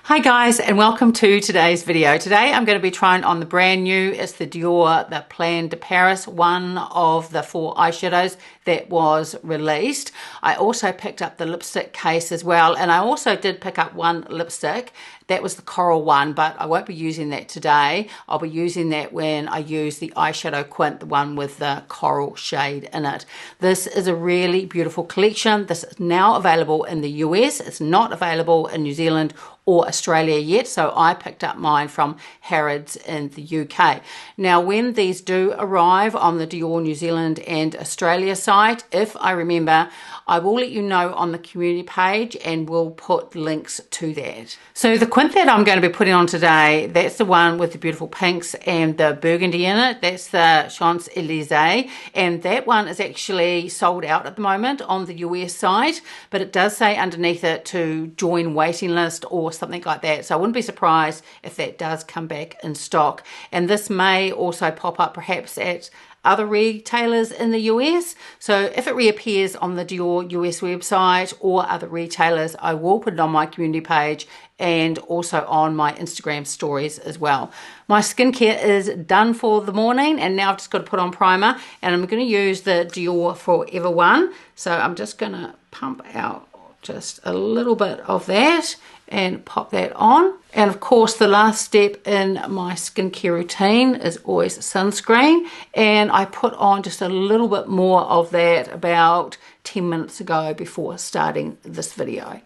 Hi guys, and welcome to today's video. Today I'm going to be trying on the brand new, it's the Dior, the Plan de Paris, one of the 4 eyeshadows that was released. I also picked up the lipstick case as well, and I also did pick up one lipstick. That was the coral one, but I won't be using that today. I'll be using that when I use the eyeshadow Quint, the one with the coral shade in it. This is a really beautiful collection. This is now available in the US. It's not available in New Zealand or Australia yet, so I picked up mine from Harrods in the UK. Now, when these do arrive on the Dior New Zealand and Australia site, if I remember, I will let you know on the community page and we'll put links to that. So the Quint that I'm going to be putting on today, that's the one with the beautiful pinks and the burgundy in it. That's the Champs-Elysees, and that one is actually sold out at the moment on the US site, but it does say underneath it to join waiting list or something like that. So I wouldn't be surprised if that does come back in stock. And this may also pop up perhaps at other retailers in the US. So if it reappears on the Dior US website or other retailers, I will put it on my community page and also on my Instagram stories as well. My skincare is done for the morning, and now I've just got to put on primer, and I'm going to use the Dior Forever one. So I'm just going to pump out just a little bit of that and pop that on. And of course, the last step in my skincare routine is always sunscreen, and I put on just a little bit more of that about 10 minutes ago before starting this video.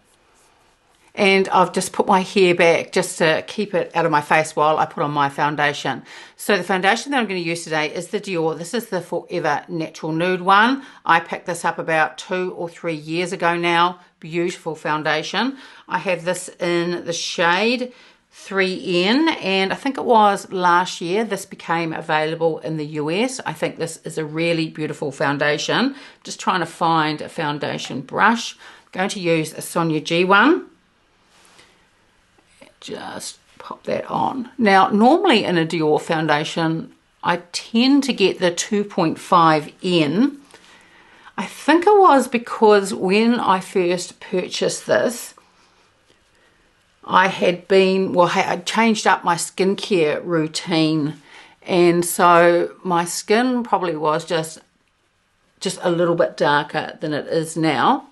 And I've just put my hair back just to keep it out of my face while I put on my foundation. So the foundation that I'm going to use today is the Dior. This is the Forever Natural Nude one. I picked this up about 2 or 3 years ago now. Beautiful foundation. I have this in the shade 3N, and I think it was last year this became available in the US. I think this is a really beautiful foundation. Just trying to find a foundation brush. I'm going to use a Sonia G one. Just pop that on. Now, normally in a Dior foundation, I tend to get the 2.5N. I think it was because when I first purchased this, I had been, I changed up my skincare routine, and so my skin probably was just a little bit darker than it is now.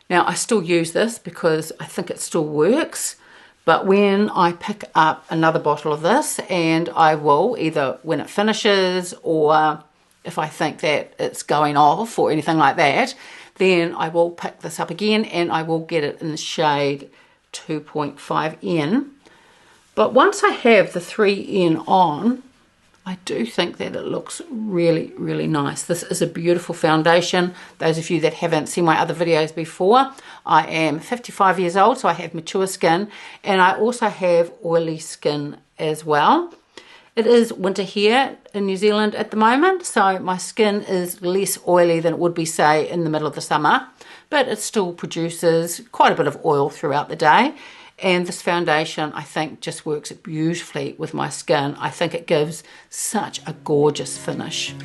Now, I still use this because I think it still works. But when I pick up another bottle of this, and I will either when it finishes or if I think that it's going off or anything like that, then I will pick this up again and I will get it in the shade 2.5N. But once I have the 3N on, I do think that it looks really, really nice. This is a beautiful foundation. Those of you that haven't seen my other videos before, I am 55 years old, so I have mature skin, and I also have oily skin as well. It is winter here in New Zealand at the moment, so my skin is less oily than it would be, say, in the middle of the summer, but it still produces quite a bit of oil throughout the day. And this foundation, I think, just works beautifully with my skin. I think it gives such a gorgeous finish.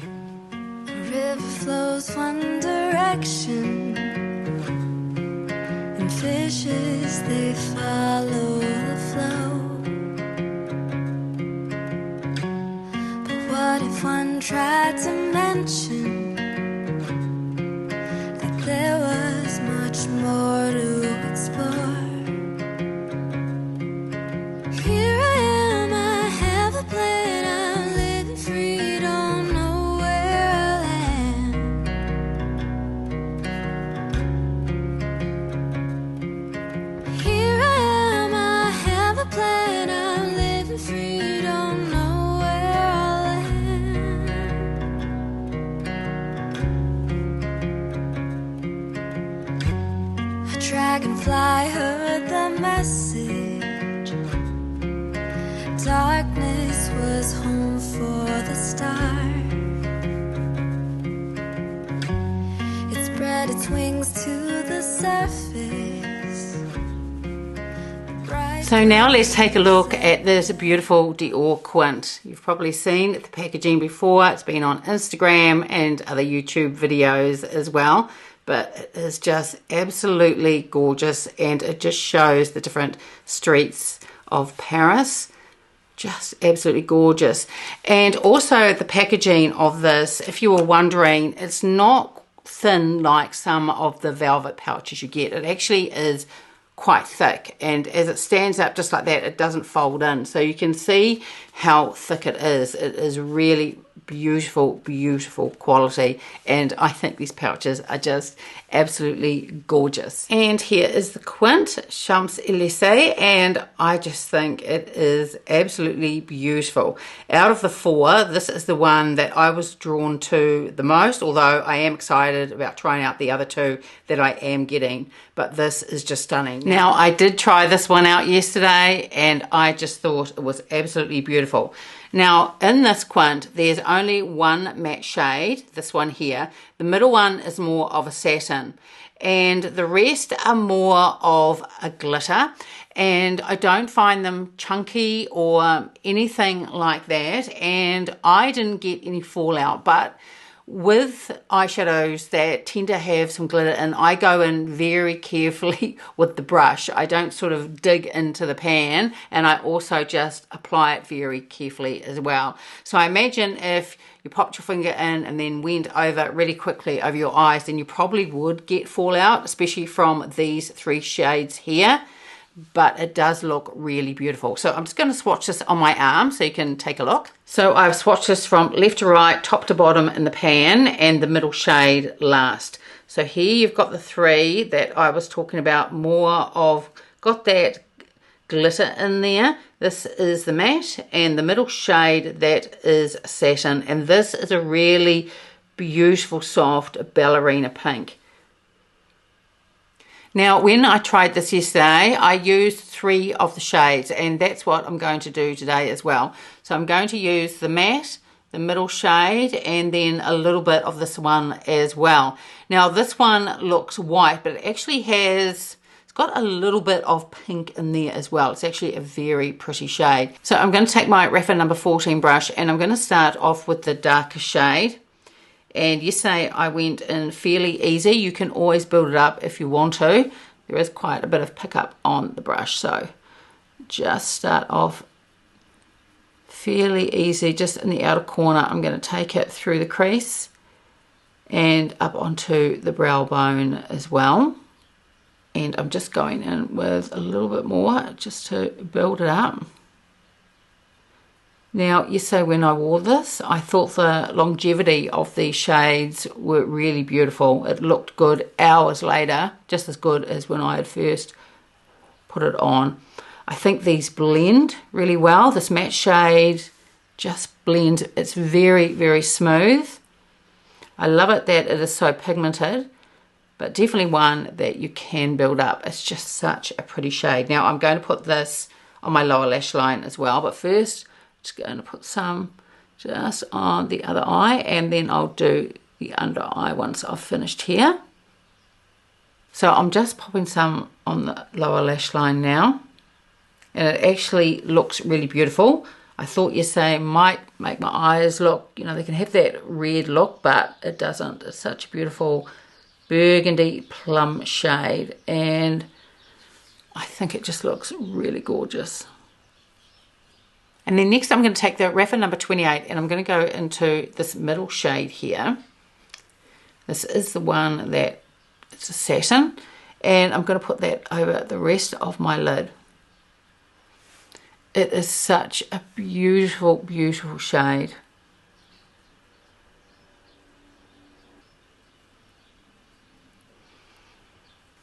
The river flows one direction, and fishes, they follow the flow. But what if one tried to mention that there was much more to explore? Dragonfly heard the message. Darkness was home for the star. It spread its wings to the surface. So now let's take a look at this beautiful Dior Quint. You've probably seen the packaging before. It's been on Instagram and other YouTube videos as well. but it is just absolutely gorgeous, and it just shows the different streets of Paris. Just absolutely gorgeous. And also the packaging of this, if you were wondering, it's not thin like some of the velvet pouches you get. It actually is quite thick, and as it stands up just like that, it doesn't fold in, so you can see how thick it is. It is really beautiful, beautiful quality, and I think these pouches are just absolutely gorgeous. And here is the Quint Champs-Élysées, and I just think it is absolutely beautiful. Out of the four, this is the one that I was drawn to the most, although I am excited about trying out the other two that I am getting, but this is just stunning. Now, I did try this one out yesterday, and I just thought it was absolutely beautiful. Now, in this Quint, there's only one matte shade, this one here. The middle one is more of a satin, and the rest are more of a glitter, and I don't find them chunky or anything like that, and I didn't get any fallout. But with eyeshadows that tend to have some glitter in, I go in very carefully with the brush. I don't sort of dig into the pan, and I also just apply it very carefully as well. So I imagine if you popped your finger in and then went over really quickly over your eyes, then you probably would get fallout, especially from these three shades here. But it does look really beautiful. So I'm just going to swatch this on my arm so you can take a look. So I've swatched this from left to right, top to bottom in the pan, and the middle shade last. So here you've got the three that I was talking about, more of, got that glitter in there. This is the matte, and the middle shade that is satin, and this is a really beautiful soft ballerina pink. Now, when I tried this yesterday, I used three of the shades, and that's what I'm going to do today as well. So I'm going to use the matte, the middle shade, and then a little bit of this one as well. Now, this one looks white, but it actually has, it's got a little bit of pink in there as well. It's actually a very pretty shade. So I'm going to take my Rapper number 14 brush, and I'm going to start off with the darker shade. And yesterday I went in fairly easy. You can always build it up if you want to. There is quite a bit of pickup on the brush, so just start off fairly easy, just in the outer corner. I'm going to take it through the crease and up onto the brow bone as well. And I'm just going in with a little bit more just to build it up. Now, yesterday when I wore this, I thought the longevity of these shades were really beautiful. It looked good hours later, just as good as when I had first put it on. I think these blend really well. This matte shade just blends. It's very, very smooth. I love it that it is so pigmented, but definitely one that you can build up. It's just such a pretty shade. Now, I'm going to put this on my lower lash line as well, but first, just going to put some just on the other eye, and then I'll do the under eye once I've finished here. So I'm just popping some on the lower lash line now, and it actually looks really beautiful. I thought yesterday might make my eyes look, you know, they can have that red look, but it doesn't. It's such a beautiful burgundy plum shade, and I think it just looks really gorgeous. And then next I'm going to take the Rapper number 28, and I'm going to go into this middle shade here. This is the one that, it's a satin, and I'm going to put that over the rest of my lid. It is such a beautiful, beautiful shade.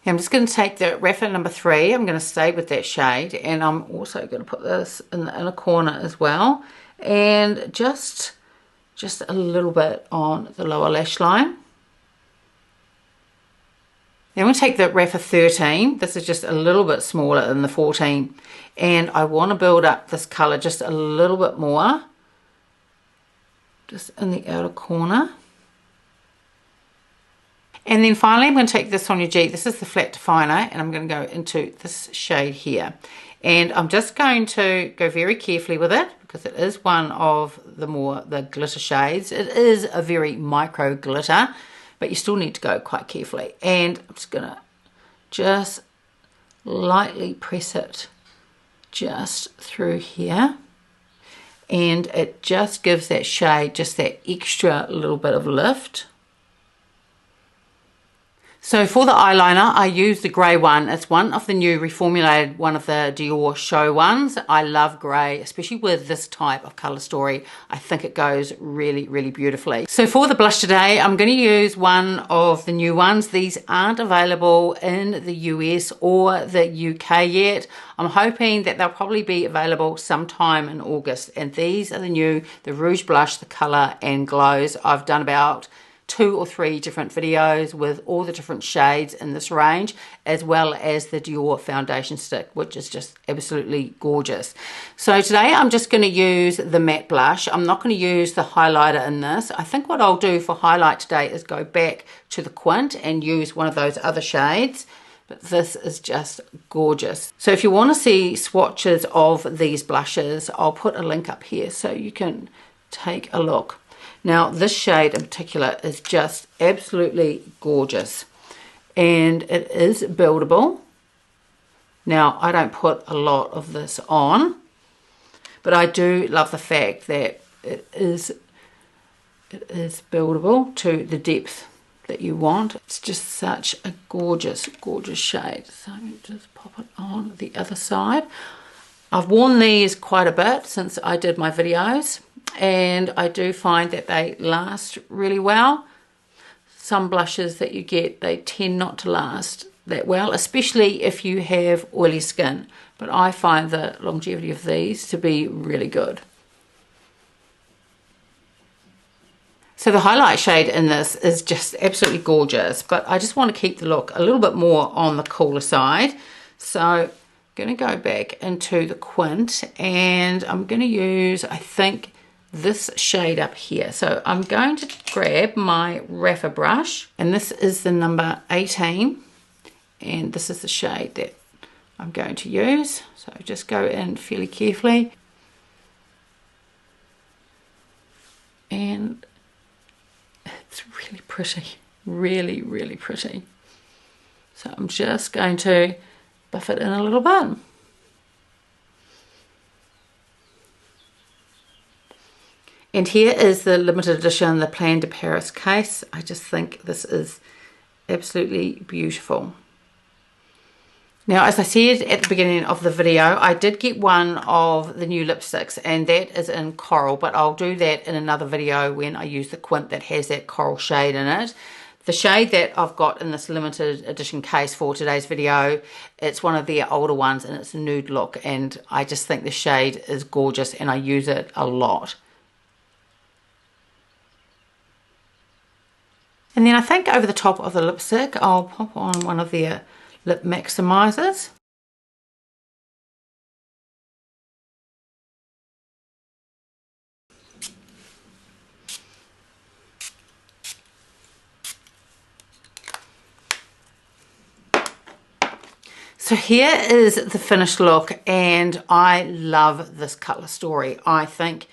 I'm just going to take the Rapper number 3. I'm going to stay with that shade, and I'm also going to put this in the inner corner as well, and just a little bit on the lower lash line. Then we'll take the Rapper 13. This is just a little bit smaller than the 14, and I want to build up this colour just a little bit more, just in the outer corner. And then finally, I'm going to take this on your G. This is the flat definer, and I'm going to go into this shade here. And I'm just going to go very carefully with it, because it is one of the glitter shades. It is a very micro glitter, but you still need to go quite carefully. And I'm just gonna just lightly press it just through here, and it just gives that shade just that extra little bit of lift. So for the eyeliner, I use the grey one. It's one of the new reformulated, one of the Dior show ones. I love grey, especially with this type of colour story. I think it goes really, really beautifully. So for the blush today, I'm going to use one of the new ones. These aren't available in the US or the UK yet. I'm hoping that they'll probably be available sometime in August. And these are the new, the Rouge Blush, the Colour and Glows. I've done about 2 or 3 different videos with all the different shades in this range, as well as the Dior foundation stick, which is just absolutely gorgeous. So today I'm just going to use the matte blush. I'm not going to use the highlighter in this. I think what I'll do for highlight today is go back to the Quint and use one of those other shades. But this is just gorgeous. So if you want to see swatches of these blushes, I'll put a link up here so you can take a look. Now this shade in particular is just absolutely gorgeous, and it is buildable. Now I don't put a lot of this on, but I do love the fact that it is buildable to the depth that you want. It's just such a gorgeous, gorgeous shade. So let me just pop it on the other side. I've worn these quite a bit since I did my videos, and I do find that they last really well. Some blushes that you get, they tend not to last that well, especially if you have oily skin, but I find the longevity of these to be really good. So the highlight shade in this is just absolutely gorgeous, but I just want to keep the look a little bit more on the cooler side. So I'm going to go back into the Quint, and I'm going to use, I think, this shade up here. So I'm going to grab my Rapper brush, and this is the number 18, and this is the shade that I'm going to use. So just go in fairly carefully, and it's really pretty, really, really pretty. So I'm just going to buff it in a little bit. And here is the limited edition, the Plan de Paris case. I just think this is absolutely beautiful. Now, as I said at the beginning of the video, I did get one of the new lipsticks, and that is in coral, but I'll do that in another video when I use the Quint that has that coral shade in it. The shade that I've got in this limited edition case for today's video, it's one of their older ones, and it's a nude look, and I just think the shade is gorgeous, and I use it a lot. And then I think over the top of the lipstick, I'll pop on one of their lip maximizers. So here is the finished look, and I love this color story. I think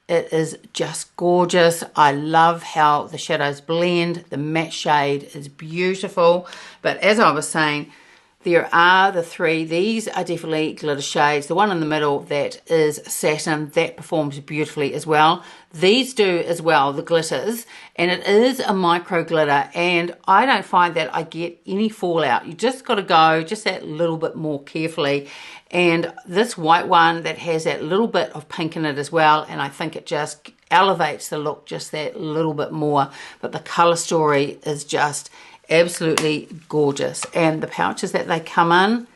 it is just gorgeous. I love how the shadows blend. The matte shade is beautiful. But as I was saying, there are the 3. These are definitely glitter shades. The one in the middle, that is satin, that performs beautifully as well. These do as well, the glitters, and it is a micro glitter, and I don't find that I get any fallout. You just got to go just that little bit more carefully. And this white one that has that little bit of pink in it as well, and I think it just elevates the look just that little bit more. But the color story is just absolutely gorgeous, and the pouches that they come in,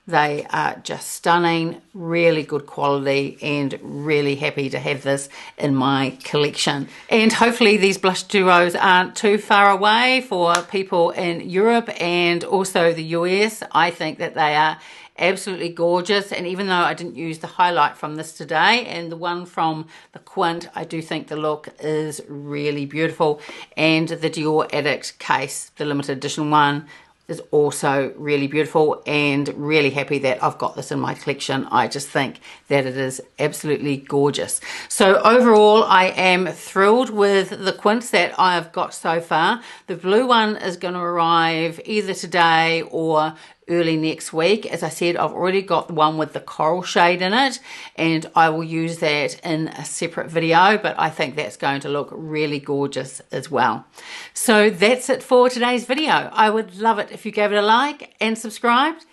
they are just stunning, really good quality, and really happy to have this in my collection. And hopefully these blush duos aren't too far away for people in Europe and also the US. I think that they are absolutely gorgeous, and even though I didn't use the highlight from this today and the one from the Quint, I do think the look is really beautiful. And the Dior Addict case, the limited edition one, is also really beautiful, and really happy that I've got this in my collection. I just think that it is absolutely gorgeous. So overall, I am thrilled with the Quints that I've got so far. The blue one is going to arrive either today or early next week. As I said, I've already got the one with the coral shade in it, and I will use that in a separate video, but I think that's going to look really gorgeous as well. So that's it for today's video. I would love it if you gave it a like and subscribed,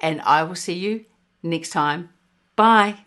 and I will see you next time. Bye.